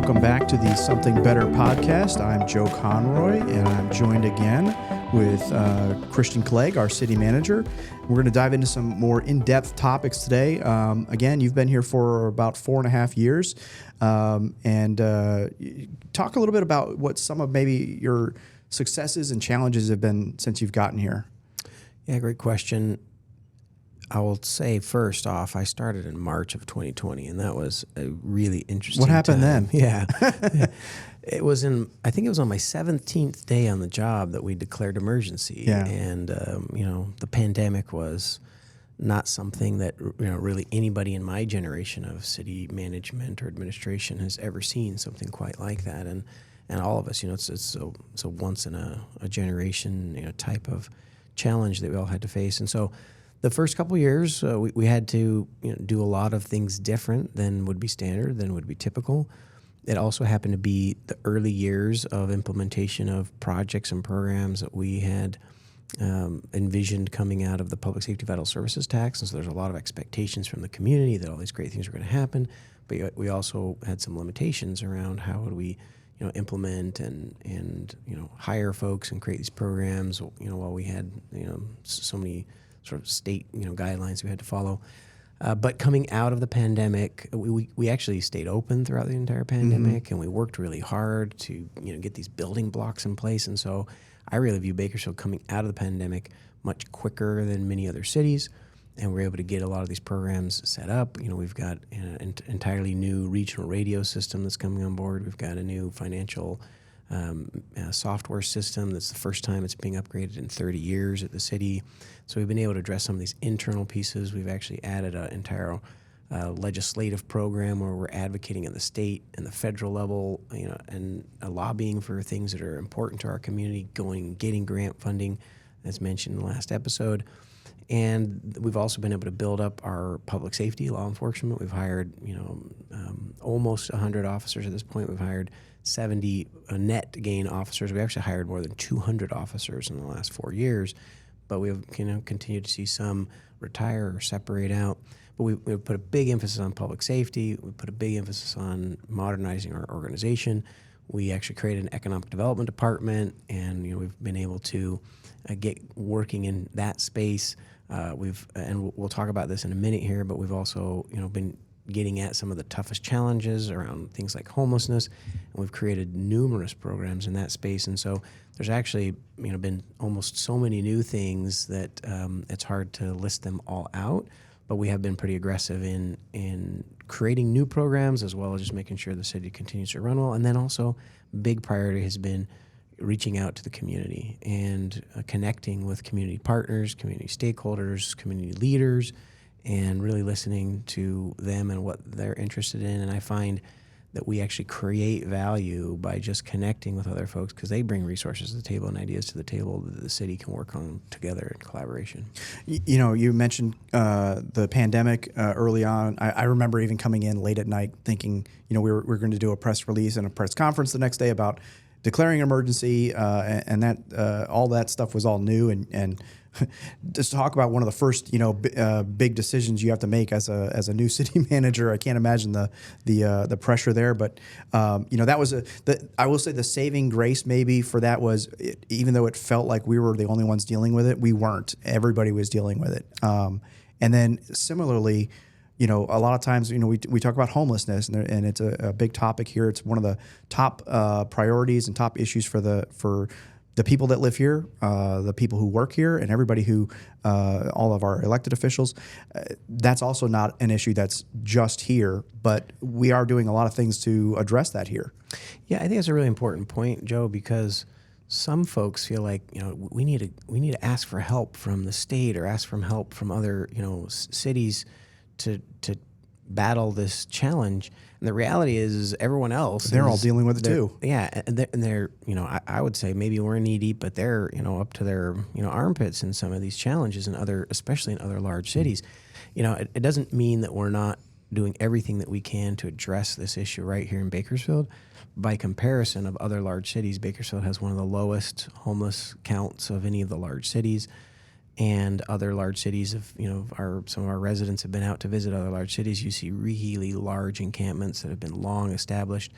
Welcome back to the Something Better podcast. I'm Joe Conroy, and I'm joined again with Christian Clegg, our city manager. We're going to dive into some more in-depth topics today. Again, you've been here for about 4.5 years, and talk a little bit about what some of maybe your successes and challenges have been since you've gotten here. Yeah, great question. I will say first off, I started in March of 2020, and that was a really interesting What happened time. then? Yeah. I think it was on my 17th day on the job that we declared emergency. Yeah. And, the pandemic was not something that, really anybody in my generation of city management or administration has ever seen something quite like that. And all of us, it's a once in a generation, type of challenge that we all had to face. And so the first couple of years, we had to do a lot of things different than would be standard, than would be typical. It also happened to be the early years of implementation of projects and programs that we had envisioned coming out of the Public Safety Vital Services tax. And so there's a lot of expectations from the community that all these great things were going to happen. But we also had some limitations around how would we implement and hire folks and create these programs, while we had, so many sort of state, guidelines we had to follow. But coming out of the pandemic, we actually stayed open throughout the entire pandemic, and we worked really hard to, get these building blocks in place. And so I really view Bakersfield coming out of the pandemic much quicker than many other cities, and we're able to get a lot of these programs set up. We've got an entirely new regional radio system that's coming on board. We've got a new financial software system that's the first time it's being upgraded in 30 years at the city. So we've been able to address some of these internal pieces. We've actually added an entire legislative program where we're advocating at the state and the federal level, and lobbying for things that are important to our community, getting grant funding, as mentioned in the last episode. And we've also been able to build up our public safety, law enforcement. We've hired, almost 100 officers at this point. We've hired 70 net gain officers. We actually hired more than 200 officers in the last 4 years, but we have continued to see some retire or separate out. But we put a big emphasis on public safety. We put a big emphasis on modernizing our organization. We actually created an economic development department, and we've been able to get working in that space. We'll talk about this in a minute here, but we've also been getting at some of the toughest challenges around things like homelessness, and we've created numerous programs in that space. And so there's actually been almost so many new things that it's hard to list them all out, but we have been pretty aggressive in creating new programs, as well as just making sure the city continues to run well. And then also big priority has been reaching out to the community and connecting with community partners, community stakeholders, community leaders, and really listening to them and what they're interested in. And I find that we actually create value by just connecting with other folks, because they bring resources to the table and ideas to the table that the city can work on together in collaboration. You mentioned the pandemic early on. I remember even coming in late at night thinking, we were going to do a press release and a press conference the next day about declaring an emergency, and that all that stuff was all new, and just talk about one of the first big decisions you have to make as a new city manager. I can't imagine the pressure there, but that was I will say the saving grace maybe for that was even though it felt like we were the only ones dealing with it, we weren't. Everybody was dealing with it, and then similarly. A lot of times, we talk about homelessness, and it's a big topic here. It's one of the top priorities and top issues for the people that live here, the people who work here, and everybody who, all of our elected officials. That's also not an issue that's just here, but we are doing a lot of things to address that here. Yeah, I think that's a really important point, Joe, because some folks feel like we need to ask for help from the state or ask for help from other cities to battle this challenge. And the reality is everyone else they're all dealing with it too. Yeah, and they're I would say maybe we're knee deep, but they're up to their armpits in some of these challenges, and especially in other large cities. It doesn't mean that we're not doing everything that we can to address this issue right here in Bakersfield. By comparison of other large cities, Bakersfield has one of the lowest homeless counts of any of the large cities. And other large cities, some of our residents have been out to visit other large cities. You see really large encampments that have been long established.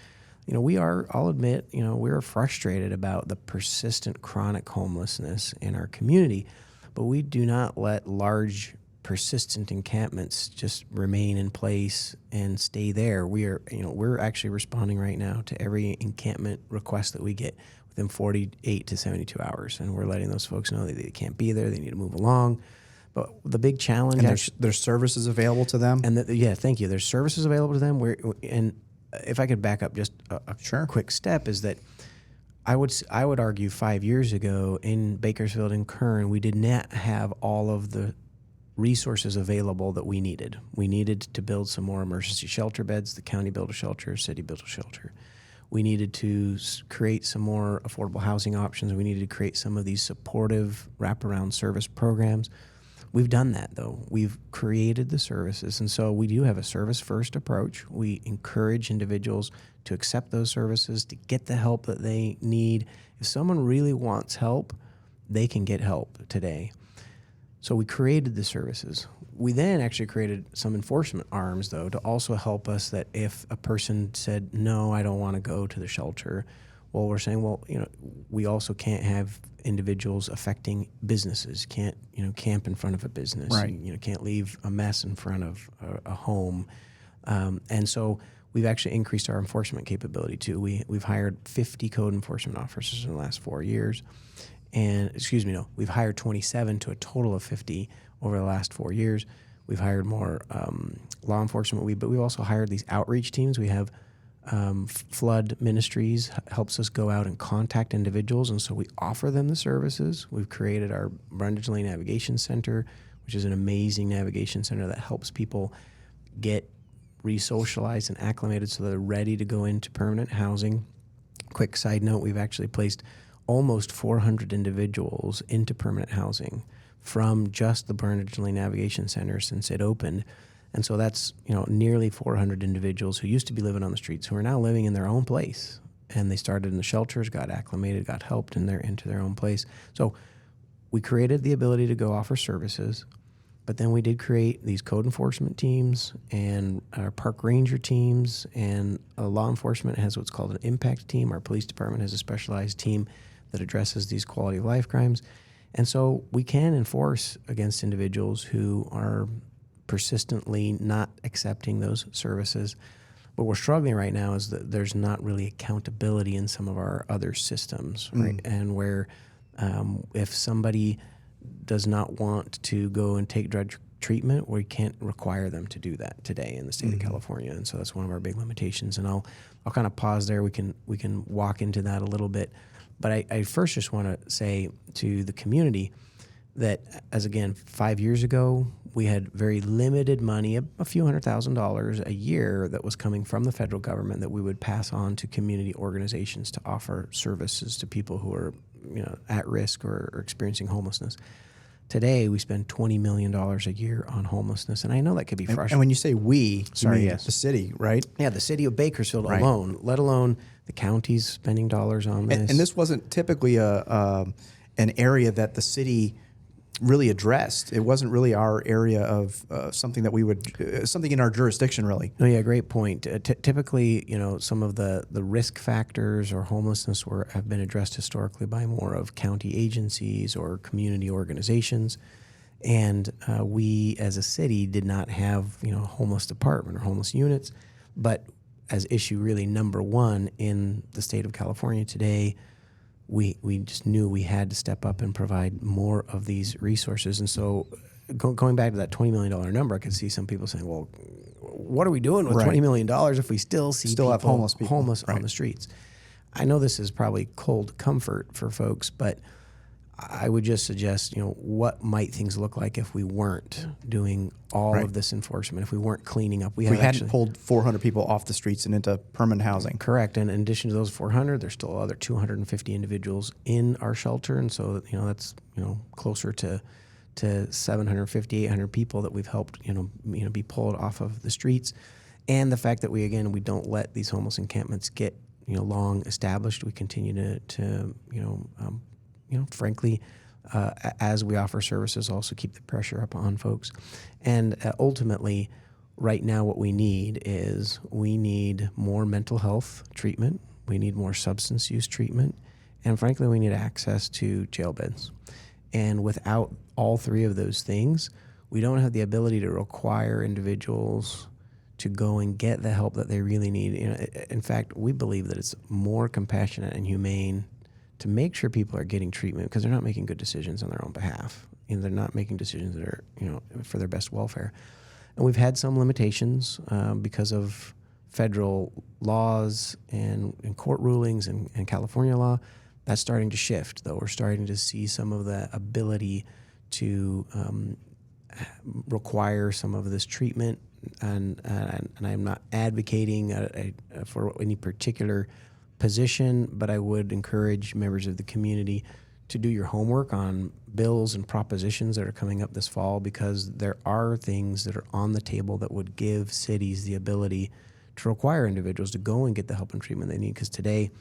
I'll admit, we're frustrated about the persistent chronic homelessness in our community, but we do not let large persistent encampments just remain in place and stay there. We're actually responding right now to every encampment request that we get within 48 to 72 hours, and we're letting those folks know that they can't be there, they need to move along. But the big challenge, and there's services available to them. And thank you. There's services available to them. And if I could back up just a quick step, is that I would argue 5 years ago in Bakersfield and Kern, we did not have all of the resources available that we needed. We needed to build some more emergency shelter beds. The county built a shelter, city built a shelter. We needed to create some more affordable housing options. We needed to create some of these supportive wraparound service programs. We've done that, though. We've created the services, and so we do have a service-first approach. We encourage individuals to accept those services, to get the help that they need. If someone really wants help, they can get help today. So we created the services. We then actually created some enforcement arms, though, to also help us that if a person said, no, I don't want to go to the shelter, well, we're saying, we also can't have individuals affecting businesses, can't, camp in front of a business, right. Can't leave a mess in front of a home. And so we've actually increased our enforcement capability too. We've hired 50 code enforcement officers in the last 4 years. And we've hired 27 to a total of 50 over the last 4 years. We've hired more law enforcement, but we've also hired these outreach teams. We have Flood Ministries helps us go out and contact individuals, and so we offer them the services. We've created our Brundage Lane Navigation Center, which is an amazing navigation center that helps people get re-socialized and acclimated so they're ready to go into permanent housing. Quick side note, we've actually placed almost 400 individuals into permanent housing from just the Brundage Lane Navigation Center since it opened. And so that's, nearly 400 individuals who used to be living on the streets who are now living in their own place. And they started in the shelters, got acclimated, got helped into their own place. So we created the ability to go offer services, but then we did create these code enforcement teams and our park ranger teams, and law enforcement has what's called an impact team. Our police department has a specialized team that addresses these quality of life crimes. And so we can enforce against individuals who are persistently not accepting those services. What we're struggling right now is that there's not really accountability in some of our other systems, right? And where if somebody does not want to go and take drug treatment, we can't require them to do that today in the state of California. And so that's one of our big limitations. And I'll kind of pause there. We can walk into that a little bit. But I first just want to say to the community that, as again, 5 years ago, we had very limited money, a few $100,000 a year that was coming from the federal government that we would pass on to community organizations to offer services to people who are, at risk or experiencing homelessness. Today, we spend $20 million a year on homelessness, and I know that could be frustrating. And when you say we, you mean the city, right? Yeah, the city of Bakersfield alone, let alone the county's spending dollars on this. And this wasn't typically an area that the city really addressed. It wasn't really our area of something that we would, something in our jurisdiction, really. No, yeah, great point. Typically, some of the risk factors or homelessness have been addressed historically by more of county agencies or community organizations. And we, as a city, did not have, a homeless department or homeless units. But as issue really number one in the state of California today, we just knew we had to step up and provide more of these resources. And so going back to that $20 million number, I could see some people saying, well, what are we doing with $20 million if we still have homeless on the streets? I know this is probably cold comfort for folks, but I would just suggest, what might things look like if we weren't doing all of this enforcement, if we weren't cleaning up. We hadn't pulled 400 people off the streets and into permanent housing. Correct. And in addition to those 400, there's still other 250 individuals in our shelter. And so, that's, closer to 750, 800 people that we've helped, be pulled off of the streets. And the fact that we don't let these homeless encampments get, long established. We continue to frankly, as we offer services, also keep the pressure up on folks. And ultimately, right now what we need is we need more mental health treatment, we need more substance use treatment, and frankly, we need access to jail beds. And without all three of those things, we don't have the ability to require individuals to go and get the help that they really need. In fact, we believe that it's more compassionate and humane to make sure people are getting treatment because they're not making good decisions on their own behalf. They're not making decisions that are, for their best welfare. And we've had some limitations because of federal laws and court rulings and California law. That's starting to shift, though. We're starting to see some of the ability to require some of this treatment, and I'm not advocating for any particular position, but I would encourage members of the community to do your homework on bills and propositions that are coming up this fall, because there are things that are on the table that would give cities the ability to require individuals to go and get the help and treatment they need. Because today,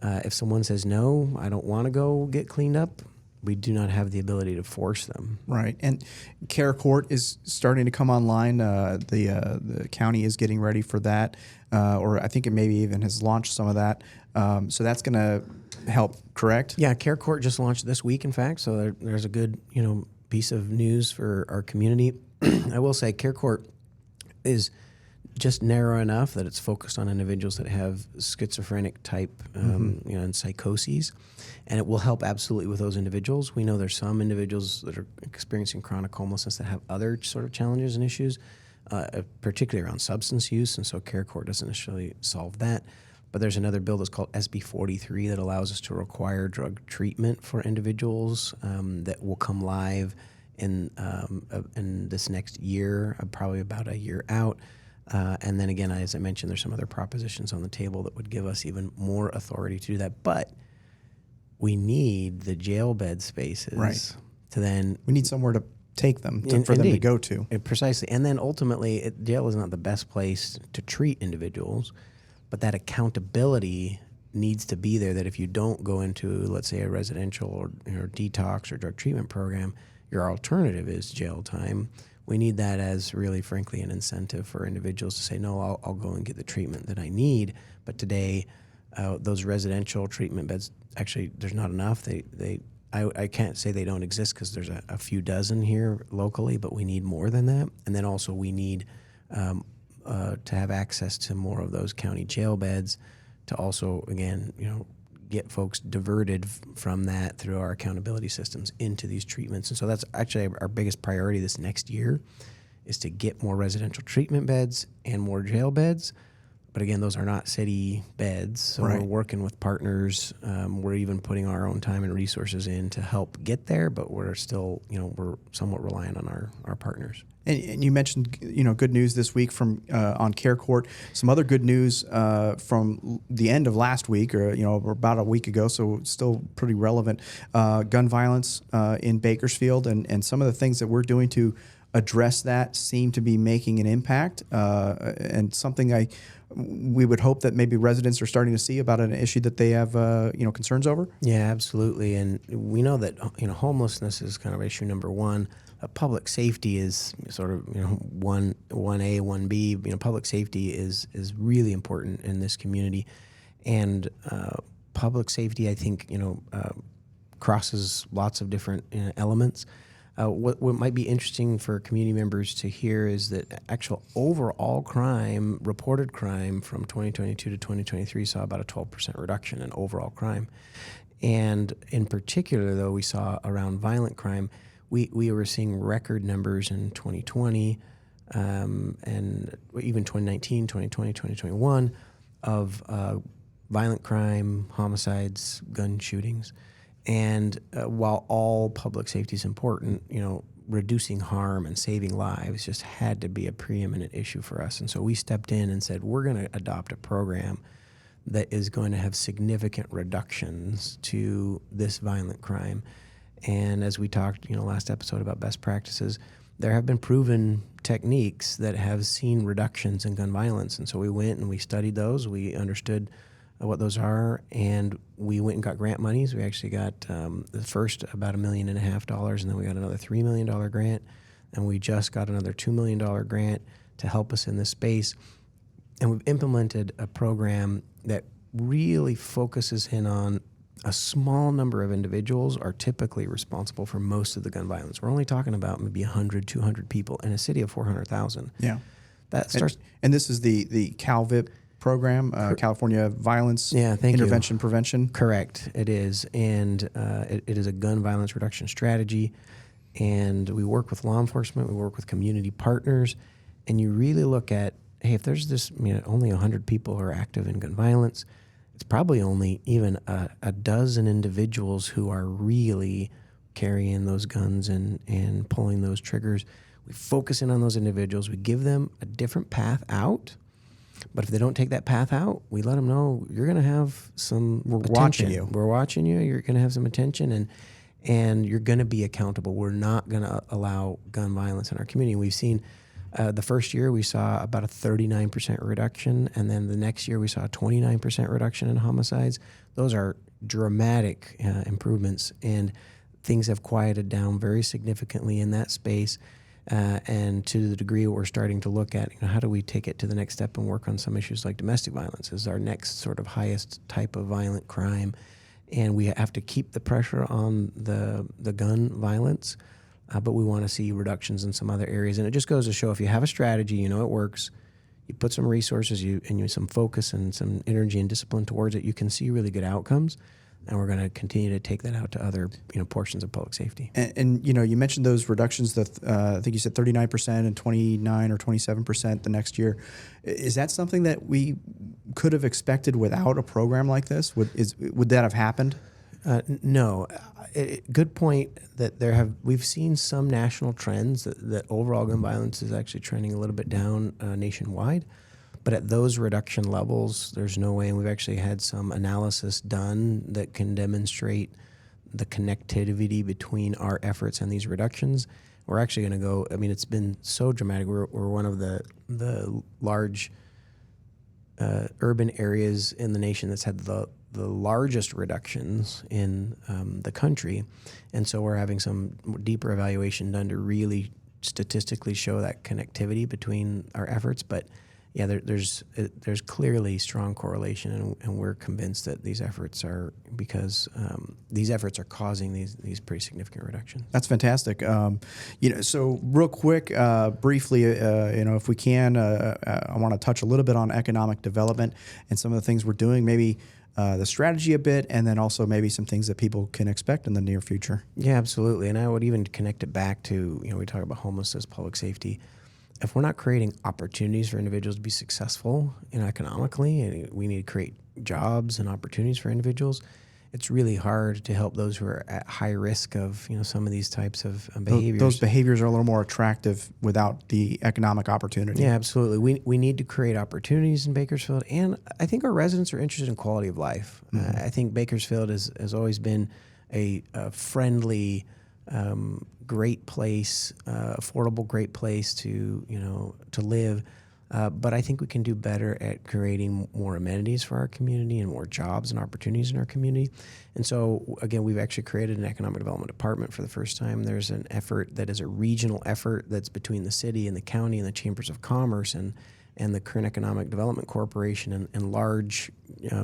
if someone says, no, I don't want to go get cleaned up, we do not have the ability to force them. Right. And Care Court is starting to come online. The county is getting ready for that, or I think it maybe even has launched some of that. So that's going to help, correct? Yeah, Care Court just launched this week, in fact, so there's a good piece of news for our community. I will say Care Court is just narrow enough that it's focused on individuals that have schizophrenic type and psychoses, and it will help absolutely with those individuals. We know there's some individuals that are experiencing chronic homelessness that have other sort of challenges and issues, particularly around substance use, and so Care Court doesn't necessarily solve that. But there's another bill that's called SB 43 that allows us to require drug treatment for individuals that will come live in this next year, probably about a year out. And then again, as I mentioned, there's some other propositions on the table that would give us even more authority to do that. But we need the jail bed spaces to then... We need somewhere to take them, for them to go to. Precisely. And then ultimately, jail is not the best place to treat individuals, but that accountability needs to be there, that if you don't go into, let's say, a residential or detox or drug treatment program, your alternative is jail time. We need that as really, frankly, an incentive for individuals to say, no, I'll go and get the treatment that I need. But today, those residential treatment beds, actually, there's not enough. I can't say they don't exist because there's a few dozen here locally, but we need more than that. And then also we need to have access to more of those county jail beds to also, again, get folks diverted from that through our accountability systems into these treatments. And so that's actually our biggest priority this next year, is to get more residential treatment beds and more jail beds. But again, those are not city beds. So we're working with partners. We're even putting our own time and resources in to help get there, but we're still, we're somewhat reliant on our partners. And you mentioned, good news this week from on Care Court. Some other good news from the end of last week, or about a week ago, so still pretty relevant. Gun violence in Bakersfield, and some of the things that we're doing to address that seem to be making an impact, and something we would hope that maybe residents are starting to see about an issue that they have concerns over. Yeah, absolutely. And we know that homelessness is kind of issue number one. Public safety is sort of 1A, 1B. Public safety is really important in this community, and public safety, I think, crosses lots of different elements. What might be interesting for community members to hear is that actual overall crime, reported crime from 2022 to 2023 saw about a 12% reduction in overall crime. And in particular, though, we saw around violent crime, we were seeing record numbers in 2020 and even 2019, 2020, 2021 of violent crime, homicides, gun shootings. And while all public safety is important, reducing harm and saving lives just had to be a preeminent issue for us. And so we stepped in and said, we're going to adopt a program that is going to have significant reductions to this violent crime. And as we talked, last episode about best practices, there have been proven techniques that have seen reductions in gun violence. And so we went and we studied those. We understood what those are, and we went and got grant monies. We actually got the first about $1.5 million, and then we got another $3 million grant, and we just got another $2 million grant to help us in this space. And we've implemented a program that really focuses in on a small number of individuals are typically responsible for most of the gun violence. We're only talking about maybe 100, 200 people in a city of 400,000. Yeah. That starts. And this is the CalVIP program, California Violence Intervention Prevention. Correct. It is. And it is a gun violence reduction strategy. And we work with law enforcement. We work with community partners. And you really look at, hey, if there's this, only 100 people who are active in gun violence, it's probably only even a dozen individuals who are really carrying those guns and pulling those triggers. We focus in on those individuals. We give them a different path out. But if they don't take that path out, we let them know you're going to have some attention. Watching you. We're watching you. You're going to have some attention, and you're going to be accountable. We're not going to allow gun violence in our community. We've seen the first year we saw about a 39% reduction, and then the next year we saw a 29% reduction in homicides. Those are dramatic improvements, and things have quieted down very significantly in that space. And to the degree we're starting to look at, how do we take it to the next step and work on some issues like domestic violence is our next sort of highest type of violent crime. And we have to keep the pressure on the gun violence, but we want to see reductions in some other areas. And it just goes to show if you have a strategy, it works, you put some resources, some focus and some energy and discipline towards it, you can see really good outcomes. And we're going to continue to take that out to other portions of public safety. And you mentioned those reductions. I think you said 39% and 29 or 27% the next year. Is that something that we could have expected without a program like this? Would that have happened? No. Good point. That we've seen some national trends that overall gun violence is actually trending a little bit down nationwide. But at those reduction levels, there's no way, and we've actually had some analysis done that can demonstrate the connectivity between our efforts and these reductions. We're actually going to go, it's been so dramatic. We're one of the large urban areas in the nation that's had the largest reductions in the country. And so we're having some deeper evaluation done to really statistically show that connectivity between our efforts. But yeah, there's clearly strong correlation, and we're convinced that these efforts are causing these pretty significant reductions. That's fantastic. So real quick, briefly, if we can, I want to touch a little bit on economic development and some of the things we're doing, maybe the strategy a bit, and then also maybe some things that people can expect in the near future. Yeah, absolutely. And I would even connect it back to, we talk about homelessness, public safety. If we're not creating opportunities for individuals to be successful economically, and we need to create jobs and opportunities for individuals, it's really hard to help those who are at high risk of some of these types of behaviors. Those behaviors are a little more attractive without the economic opportunity. Yeah, absolutely. We need to create opportunities in Bakersfield, and I think our residents are interested in quality of life. Mm-hmm. I think Bakersfield has always been a friendly, great place, affordable, great place to live. But I think we can do better at creating more amenities for our community and more jobs and opportunities in our community. And so, again, we've actually created an economic development department for the first time. There's an effort that is a regional effort that's between the city and the county and the chambers of commerce and the Kern Economic Development Corporation and large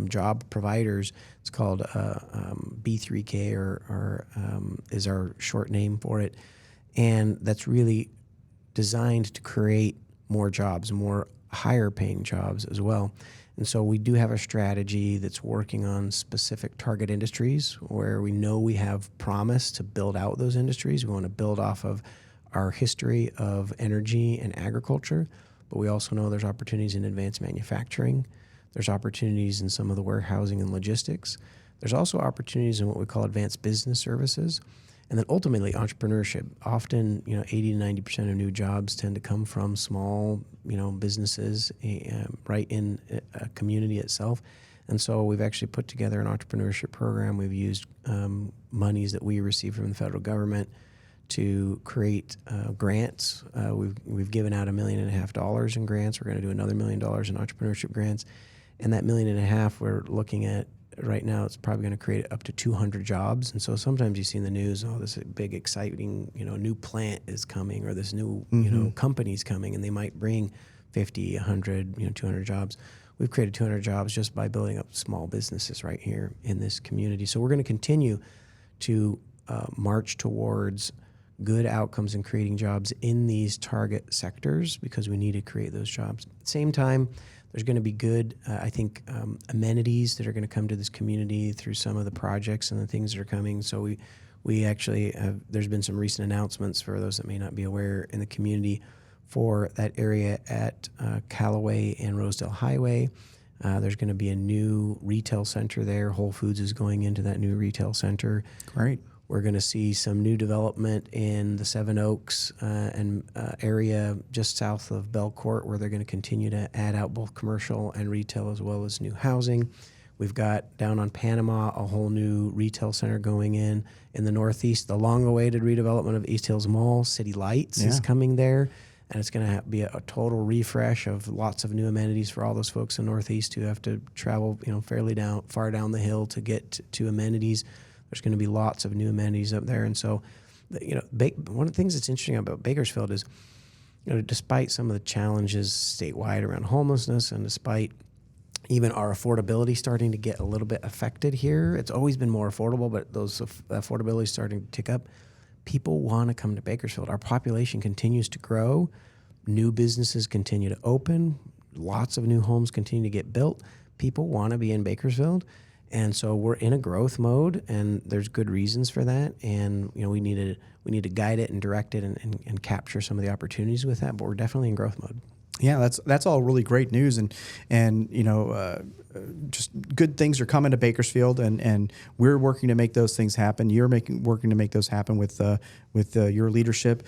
job providers. It's called B3K or is our short name for it. And that's really designed to create more jobs, more higher paying jobs as well. And so we do have a strategy that's working on specific target industries where we know we have promise to build out those industries. We want to build off of our history of energy and agriculture, but we also know there's opportunities in advanced manufacturing. There's opportunities in some of the warehousing and logistics. There's also opportunities in what we call advanced business services. And then ultimately entrepreneurship. Often, 80 to 90% of new jobs tend to come from small, businesses right in a community itself. And so we've actually put together an entrepreneurship program. We've used monies that we receive from the federal government to create grants. We've given out $1.5 million in grants. We're going to do another $1 million in entrepreneurship grants. And that $1.5 million, we're looking at right now it's probably going to create up to 200 jobs. And so sometimes you see in the news, oh, this big exciting, new plant is coming, or this new, company's coming, and they might bring 50, 100, 200 jobs. We've created 200 jobs just by building up small businesses right here in this community. So we're going to continue to march towards good outcomes and creating jobs in these target sectors, because we need to create those jobs. At the same time, there's going to be good, amenities that are going to come to this community through some of the projects and the things that are coming. So we actually have, there's been some recent announcements for those that may not be aware in the community for that area at Callaway and Rosedale Highway. There's going to be a new retail center there. Whole Foods is going into that new retail center. Great. We're going to see some new development in the Seven Oaks area just south of Belcourt, where they're going to continue to add out both commercial and retail as well as new housing. We've got down on Panama a whole new retail center going in the Northeast. The long-awaited redevelopment of East Hills Mall, City Lights, is coming there. And it's going to be a total refresh of lots of new amenities for all those folks in Northeast who have to travel, fairly far down the hill to get to amenities. There's going to be lots of new amenities up there. And so, one of the things that's interesting about Bakersfield is, despite some of the challenges statewide around homelessness, and despite even our affordability starting to get a little bit affected here, it's always been more affordable, but those affordability is starting to tick up. People want to come to Bakersfield. Our population continues to grow. New businesses continue to open. Lots of new homes continue to get built. People want to be in Bakersfield. And so we're in a growth mode, and there's good reasons for that. And we need to guide it and direct it and capture some of the opportunities with that. But we're definitely in growth mode. Yeah, that's all really great news, and just good things are coming to Bakersfield, and we're working to make those things happen. You're working to make those happen with your leadership.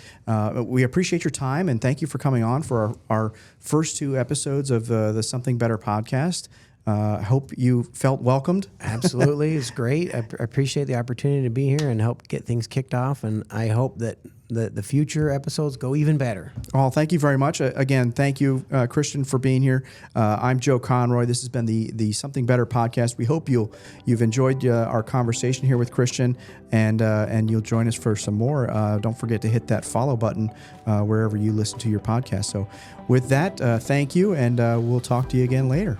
We appreciate your time, and thank you for coming on for our first two episodes of the Something Better podcast. I hope you felt welcomed. Absolutely. It's great. I appreciate the opportunity to be here and help get things kicked off. And I hope that the future episodes go even better. Well, thank you very much. Again, thank you, Christian, for being here. I'm Joe Conroy. This has been the Something Better podcast. We hope you've enjoyed our conversation here with Christian, and you'll join us for some more. Don't forget to hit that follow button wherever you listen to your podcast. So with that, thank you, and we'll talk to you again later.